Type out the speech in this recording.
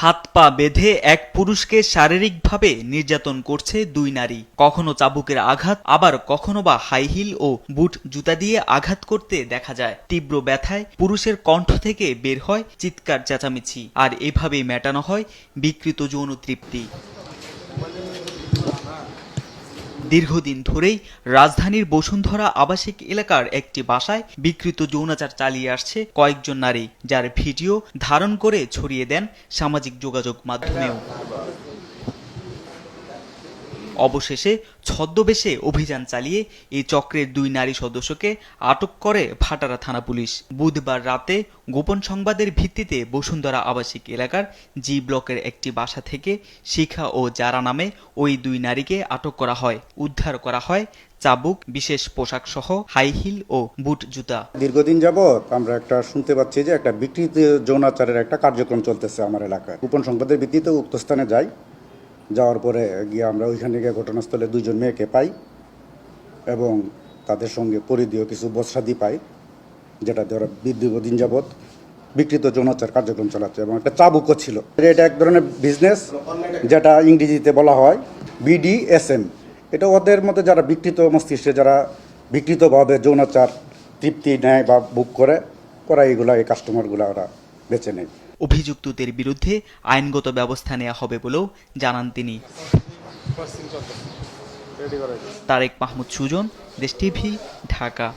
হাত পা বেঁধে এক পুরুষকে শারীরিকভাবে নির্যাতন করছে দুই নারী। কখনো চাবুকের আঘাত, আবার কখনো বা হাই হিল ও বুট জুতা দিয়ে আঘাত করতে দেখা যায়। তীব্র ব্যথায় পুরুষের কণ্ঠ থেকে বের হয় চিৎকার চেঁচামেচি, আর এভাবেই মেটানো হয় বিকৃত যৌন তৃপ্তি। দীর্ঘদিন ধরেই রাজধানীর বসুন্ধরা আবাসিক এলাকার একটি বাসায় বিকৃত যৌনাচার চালিয়ে আসছে কয়েকজন নারী, যার ভিডিও ধারণ করে ছড়িয়ে দেন সামাজিক যোগাযোগ মাধ্যমেও। অবশেষে ছদ্মবেশে অভিযান চালিয়ে এই চক্রের দুই নারী সদস্যকে আটক করে ভাটারা থানা পুলিশ। বুধবার রাতে গোপন সংবাদের ভিত্তিতে বসুন্ধরা আবাসিক এলাকার জি ব্লকের একটি বাসা থেকে শিখা ও জারা নামে ওই দুই নারীকে আটক করা হয়। উদ্ধার করা হয় চাবুক, বিশেষ পোশাক সহ হাই হিল ও বুট জুতা। দীর্ঘদিন যাবৎ আমরা একটা শুনতে পাচ্ছি যে একটা বিকৃত যৌনাচারের একটা কার্যক্রম চলতেছে আমার এলাকায়। গোপন সংবাদের ভিত্তিতে উক্ত স্থানে যাই, যাওয়ার পরে গিয়ে আমরা ওইখানে গিয়ে ঘটনাস্থলে দুইজন মেয়েকে পাই এবং তাদের সঙ্গে পরিধীয় কিছু বস্ত্রাদি পাই, যেটা ধরো দীর্ঘদিন যাবৎ বিকৃত যৌনাচার কার্যক্রম চালাচ্ছে এবং একটা চাবুকও ছিল। এটা এক ধরনের বিজনেস, যেটা ইংরেজিতে বলা হয় BDSM। এটা ওদের মধ্যে যারা বিকৃত মস্তিষ্কে, যারা বিকৃতভাবে যৌনাচার তৃপ্তি নেয় বা বুক করে এইগুলা, এই কাস্টমারগুলো ওরা বেছে নেয়। অভিযুক্তদের বিরুদ্ধে আইনগত ব্যবস্থা নেওয়া হবে বলেও জানান তিনি। তারেক মাহমুদ সুজন, দেশ টিভি, ঢাকা।